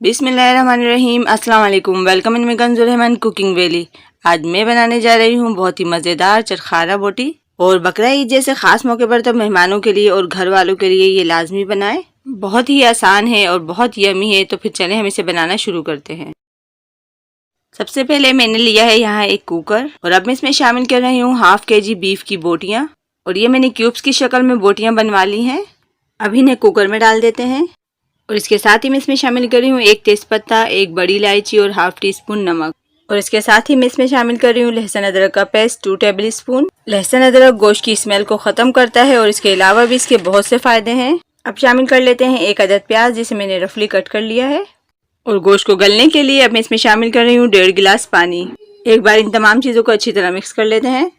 बिस्मिल्लाहिर्रहमानिर्रहीम। अस्सलाम वालेकुम। Welcome in कंजुल Rahman cooking valley. आज मैं बनाने जा रही हूँ बहुत ही मज़ेदार चरखारा बोटी। और बकरा ईद जैसे ख़ास मौके पर तो मेहमानों के लिए और घर वालों के लिए ये लाजमी बनाएं। बहुत ही आसान है और बहुत यमी है। तो फिर चलें हम इसे बनाना शुरू करते हैं। सबसे पहले मैंने लिया है यहाँ एक कुकर और अब मैं इसमें शामिल कर रही हूँ हाफ kg बीफ की बोटियाँ। और ये मैंने क्यूब्स की शक्ल में बोटियाँ बनवा ली हैं। अब इन्हें कुकर में डाल देते हैं। और इसके साथ ही मैं इसमें शामिल कर रही हूँ एक तेज़पत्ता, एक बड़ी इलायची और हाफ टी स्पून नमक। और इसके साथ ही मैं इसमें शामिल कर रही हूँ लहसुन अदरक का पेस्ट 2 टेबल स्पून। लहसुन अदरक गोश्त की स्मेल को ख़त्म करता है और इसके अलावा भी इसके बहुत से फ़ायदे हैं। अब शामिल कर लेते हैं एक अदद प्याज जिसे मैंने रफली कट कर लिया है। और गोश्त को गलने के लिए अब मैं इसमें शामिल कर रही हूँ 1.5 गिलास पानी। एक बार इन तमाम चीज़ों को अच्छी तरह मिक्स कर लेते हैं।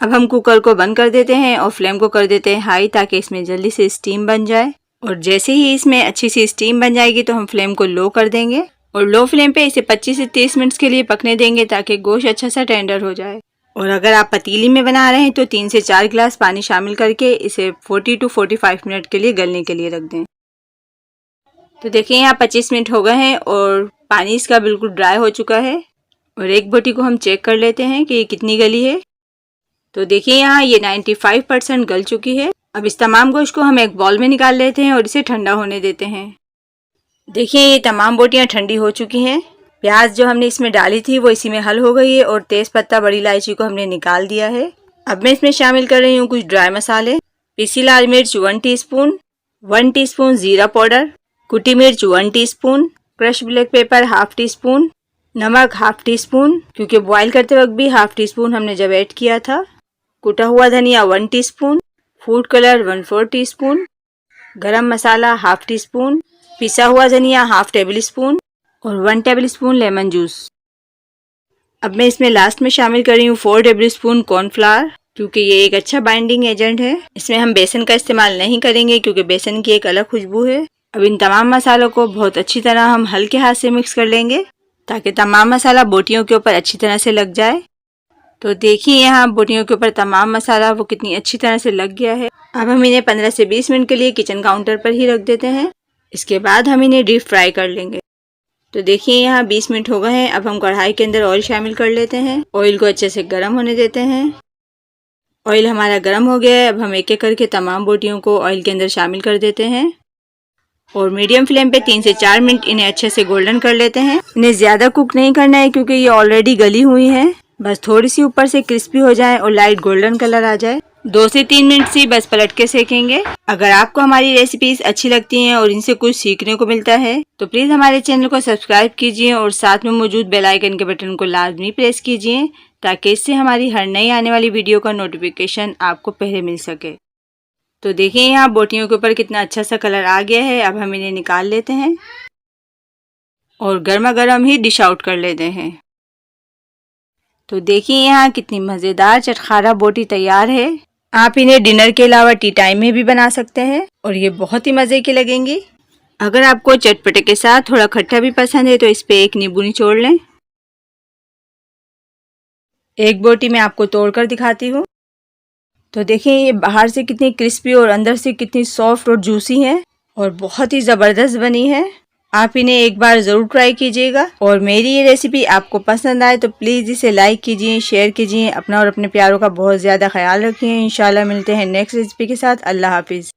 अब हम कुकर को बंद कर देते हैं और फ्लेम को कर देते हैं हाई ताकि इसमें जल्दी से स्टीम बन जाए। और जैसे ही इसमें अच्छी सी स्टीम बन जाएगी तो हम फ्लेम को लो कर देंगे और लो फ्लेम पे इसे 25 से 30 मिनट के लिए पकने देंगे ताकि गोश्त अच्छा सा टेंडर हो जाए। और अगर आप पतीली में बना रहे हैं तो 3 से 4 गिलास पानी शामिल करके इसे 40 to 45 मिनट के लिए गलने के लिए रख दें। तो देखिए यहाँ 25 मिनट हो गए हैं और पानी इसका बिल्कुल ड्राई हो चुका है। और एक बोटी को हम चेक कर लेते हैं कि ये कितनी गली है। तो देखिए यहाँ ये 95% गल चुकी है। अब इस तमाम गोश्त को हम एक बाउल में निकाल लेते हैं और इसे ठंडा होने देते हैं। देखिए ये तमाम बोटियाँ ठंडी हो चुकी हैं। प्याज जो हमने इसमें डाली थी वो इसी में हल हो गई है और तेज़पत्ता बड़ी इलायची को हमने निकाल दिया है। अब मैं इसमें शामिल कर रही हूँ कुछ ड्राई मसाले। पीसी लाल मिर्च 1 टीस्पून, 1 टीस्पून जीरा पाउडर, कुटी मिर्च 1 teaspoon, crush black pepper half tea spoon, नमक हाफ टी स्पून क्योंकि बॉयल करते वक्त भी हाफ टी स्पून हमने जब ऐड किया था, कुटा हुआ धनिया 1 टीस्पून, फूड कलर 1/4 टीस्पून, गरम मसाला हाफ टी स्पून, पिसा हुआ धनिया हाफ टेबल स्पून और 1 टेबल स्पून लेमन जूस। अब मैं इसमें लास्ट में शामिल कर रही हूँ 4 टेबल स्पून कॉर्नफ्लावर क्योंकि ये एक अच्छा बाइंडिंग एजेंट है। इसमें हम बेसन का इस्तेमाल नहीं करेंगे क्योंकि बेसन की एक अलग खुशबू है। अब इन तमाम मसालों को बहुत अच्छी तरह हम हल्के हाथ से मिक्स कर लेंगे ताकि तमाम मसाला बोटियों के ऊपर अच्छी तरह से लग जाए। तो देखिए यहाँ बोटियों के ऊपर तमाम मसाला वो कितनी अच्छी तरह से लग गया है। अब हम इन्हें 15 से 20 मिनट के लिए किचन काउंटर पर ही रख देते हैं। इसके बाद हम इन्हें डीप फ्राई कर लेंगे। तो देखिए यहाँ 20 मिनट हो गए हैं। अब हम कढ़ाई के अंदर ऑयल शामिल कर लेते हैं। ऑयल को अच्छे से गर्म होने देते हैं। ऑयल हमारा गर्म हो गया है। अब हम एक एक करके तमाम बोटियों को ऑयल के अंदर शामिल कर देते हैं और मीडियम फ्लेम पे 3 से 4 मिनट इन्हें अच्छे से गोल्डन कर लेते हैं। इन्हें ज़्यादा कुक नहीं करना है क्योंकि ये ऑलरेडी गली हुई हैं। बस थोड़ी सी ऊपर से क्रिस्पी हो जाए और लाइट गोल्डन कलर आ जाए। 2 से 3 मिनट से बस पलट के सेकेंगे। अगर आपको हमारी रेसिपीज अच्छी लगती हैं और इनसे कुछ सीखने को मिलता है तो प्लीज़ हमारे चैनल को सब्सक्राइब कीजिए और साथ में मौजूद बेल आइकन के बटन को लाजमी प्रेस कीजिए ताकि इससे हमारी हर नई आने वाली वीडियो का नोटिफिकेशन आपको पहले मिल सके। तो देखिए यहाँ बोटियों के ऊपर कितना अच्छा सा कलर आ गया है। अब हम इन्हें निकाल लेते हैं और गर्मा गर्म ही डिश आउट कर लेते हैं। तो देखिए यहाँ कितनी मज़ेदार चरखारा बोटी तैयार है। आप इन्हें डिनर के अलावा टी टाइम में भी बना सकते हैं और ये बहुत ही मज़े की लगेंगी। अगर आपको चटपटे के साथ थोड़ा खट्टा भी पसंद है तो इस पे एक नींबू निचोड़ लें। एक बोटी मैं आपको तोड़कर दिखाती हूँ। तो देखिए ये बाहर से कितनी क्रिस्पी और अंदर से कितनी सॉफ्ट और जूसी है और बहुत ही ज़बरदस्त बनी है। आप इन्हें एक बार ज़रूर ट्राई कीजिएगा और मेरी ये रेसिपी आपको पसंद आए तो प्लीज़ इसे लाइक कीजिए, शेयर कीजिए। अपना और अपने प्यारों का बहुत ज़्यादा ख्याल रखिए। इंशाल्लाह मिलते हैं नेक्स्ट रेसिपी के साथ। अल्लाह हाफिज़।